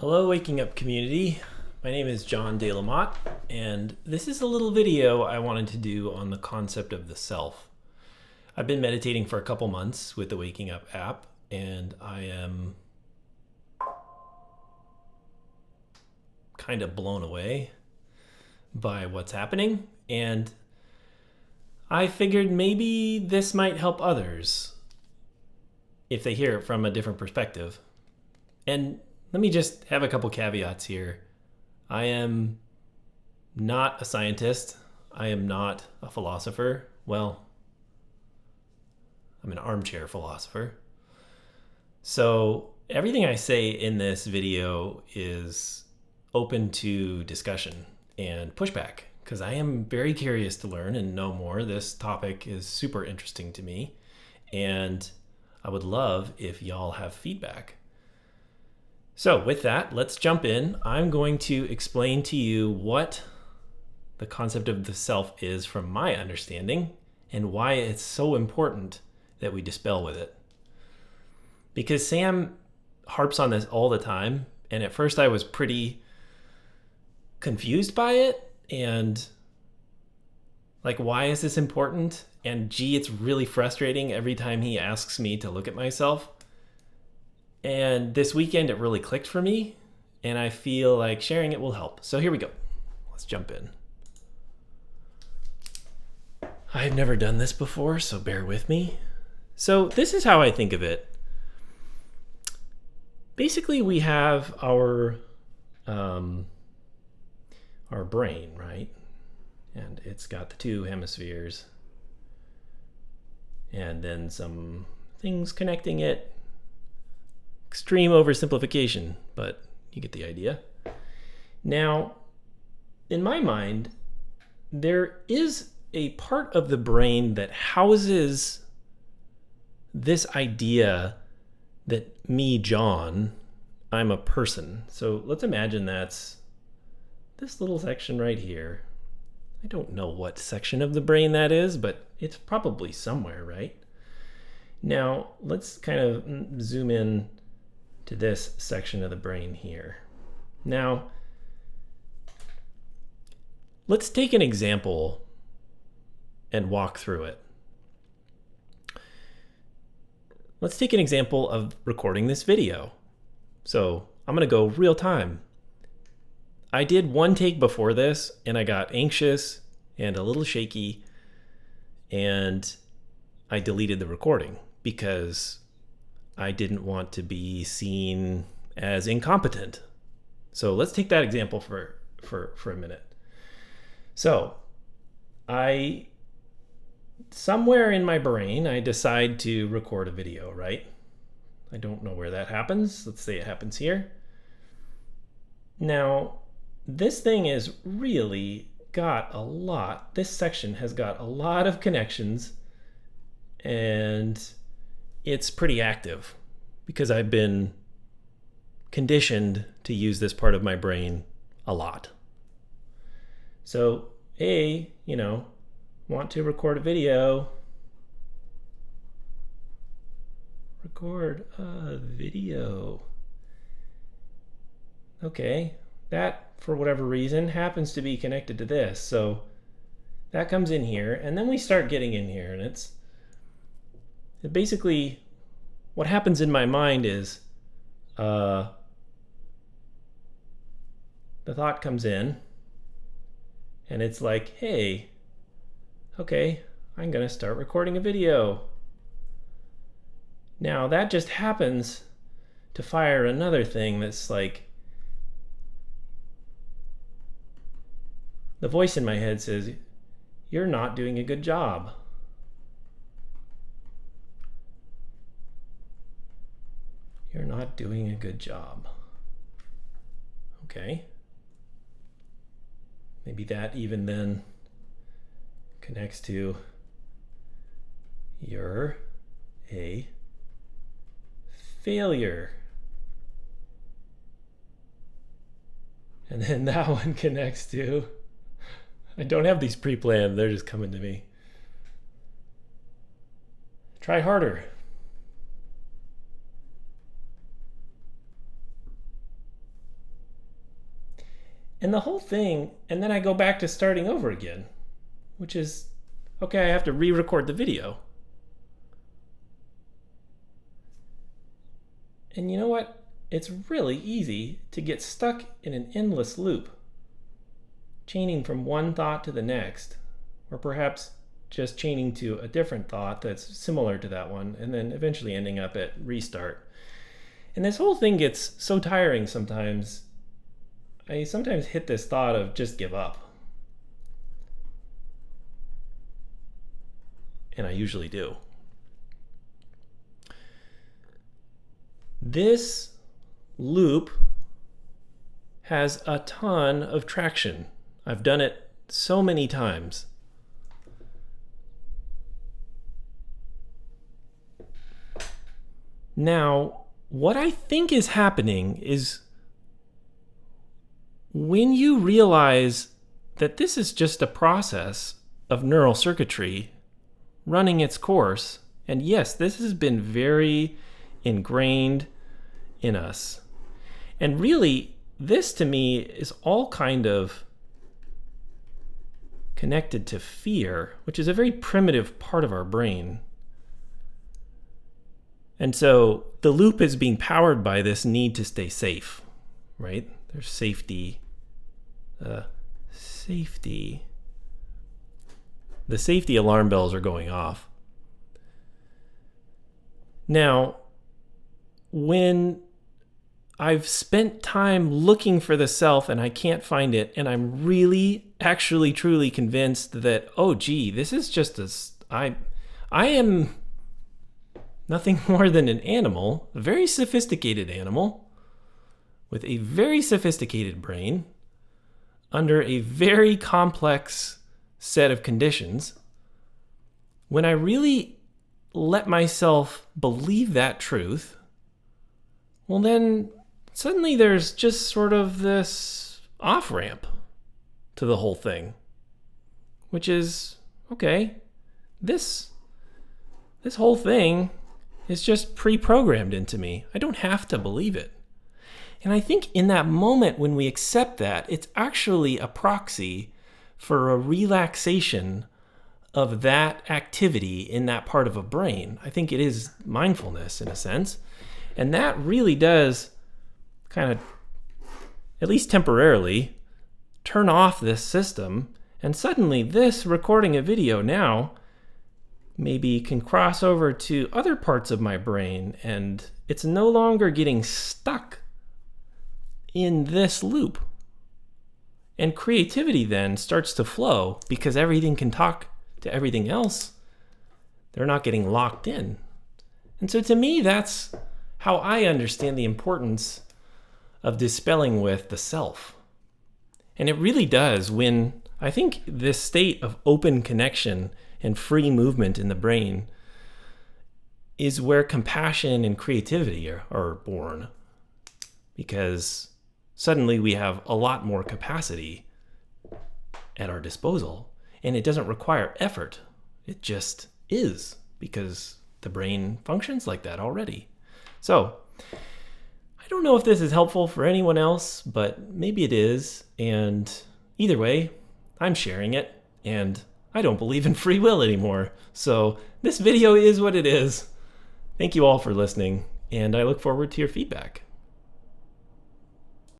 Hello, Waking Up community. My name is John De Lamotte, and this is a little video I wanted to do on the concept of the self. I've been meditating for a couple months with the Waking Up app, and I am kind of blown away by what's happening, and I figured maybe this might help others if they hear it from a different perspective. And let me just have a couple caveats here. I am not a scientist. I am not a philosopher. Well, I'm an armchair philosopher. So everything I say in this video is open to discussion and pushback because I am very curious to learn and know more. This topic is super interesting to me, and I would love if y'all have feedback. So with that, let's jump in. I'm going to explain to you what the concept of the self is from my understanding and why it's so important that we dispel with it. Because Sam harps on this all the time, and at first I was pretty confused by it and like, why is this important? And gee, it's really frustrating every time he asks me to look at myself. And this weekend, it really clicked for me, and I feel like sharing it will help. So here we go. Let's jump in. I've never done this before, so bear with me. So this is how I think of it. Basically, we have our brain, right? And it's got the two hemispheres, and then some things connecting it. Extreme oversimplification, but you get the idea. Now, in my mind, there is a part of the brain that houses this idea that me, John, I'm a person. So let's imagine that's this little section right here. I don't know what section of the brain that is, but it's probably somewhere, right? Now, let's kind of zoom in to this section of the brain here. Now, let's take an example and walk through it. Let's take an example of recording this video. So I'm gonna go real time. I did one take before this and I got anxious and a little shaky, and I deleted the recording because I didn't want to be seen as incompetent. So let's take that example for a minute. So somewhere in my brain, I decide to record a video, right? I don't know where that happens. Let's say it happens here. Now, this thing is really got a lot. This section has got a lot of connections, and it's pretty active because I've been conditioned to use this part of my brain a lot. So, want to record a video. Record a video. Okay, that, for whatever reason, happens to be connected to this. So that comes in here, and then we start getting in here, and it basically, what happens in my mind is the thought comes in, and it's like, hey, okay, I'm gonna start recording a video. Now that just happens to fire another thing that's like, the voice in my head says, you're not doing a good job. You're not doing a good job. Okay. Maybe that even then connects to you're a failure. And then that one connects to, I don't have these pre-planned, they're just coming to me. Try harder. And the whole thing, and then I go back to starting over again, which is, okay, I have to re-record the video. And you know what? It's really easy to get stuck in an endless loop, chaining from one thought to the next, or perhaps just chaining to a different thought that's similar to that one, and then eventually ending up at restart. And this whole thing gets so tiring sometimes. I sometimes hit this thought of just give up. And I usually do. This loop has a ton of traction. I've done it so many times. Now, what I think is happening is when you realize that this is just a process of neural circuitry running its course, and yes, this has been very ingrained in us. And really, this to me is all kind of connected to fear, which is a very primitive part of our brain. And so the loop is being powered by this need to stay safe, right? There's safety. The safety alarm bells are going off. Now, when I've spent time looking for the self and I can't find it, and I'm really, actually, truly convinced that, oh, gee, this is just I am nothing more than an animal, a very sophisticated animal, with a very sophisticated brain, under a very complex set of conditions. When I really let myself believe that truth, well then suddenly there's just sort of this off-ramp to the whole thing, which is, okay, this whole thing is just pre-programmed into me. I don't have to believe it. And I think in that moment when we accept that, it's actually a proxy for a relaxation of that activity in that part of a brain. I think it is mindfulness in a sense. And that really does kind of, at least temporarily, turn off this system. And suddenly this recording a video now maybe can cross over to other parts of my brain, and it's no longer getting stuck in this loop. And creativity then starts to flow because everything can talk to everything else. They're not getting locked in. And so to me, that's how I understand the importance of dispelling with the self. And it really does when I think this state of open connection and free movement in the brain is where compassion and creativity are born. Because suddenly we have a lot more capacity at our disposal, and it doesn't require effort. It just is, because the brain functions like that already. So I don't know if this is helpful for anyone else, but maybe it is. And either way, I'm sharing it, and I don't believe in free will anymore. So this video is what it is. Thank you all for listening, and I look forward to your feedback.